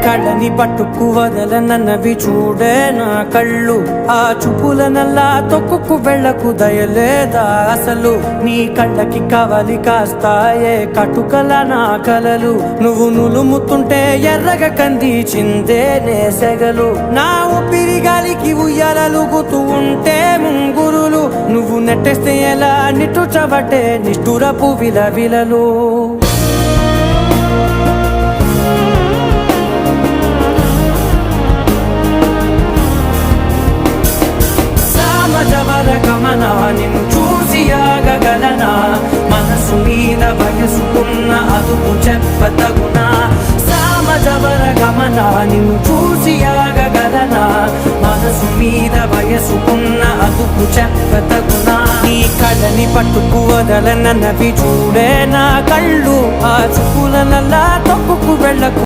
కళ్ళని పట్టుకు వదలనన్నవి చూడే నా కళ్ళు. ఆ చూపులనల్లా తొక్కుకు వెళ్ళకు దయలేదా అసలు. నీ కళ్ళకి కవలి కాస్తాయే కటుకల నా కలలు. నువ్వు నులుముతుంటే ఎర్రగా కంది చిందే నేసెగలు. నా ఊపిరి గాలికి ఉయ్యాలలుగుతూ ఉంటే ముంగురులు. నువ్వు నెట్టేస్తే ఎలా నిట్టుచబట్టే నిష్ఠురపు విలవిలలు. గమనా నిన్ను చూసి ఆగగలనా. మనసు మీద వయసుకున్న అదుపు చెప్పతగునా. సామజవర గమనా నిన్ను చూసి ఆగగలనా. మనసు మీద వయసుకున్న అదుపు చెప్పతగునా. నీ కళ్ళని పట్టుకు వదలనన్నవి చూడే నా కళ్ళు. ఆ చూపులనల్లా తొక్కుకు వెళ్ళకు.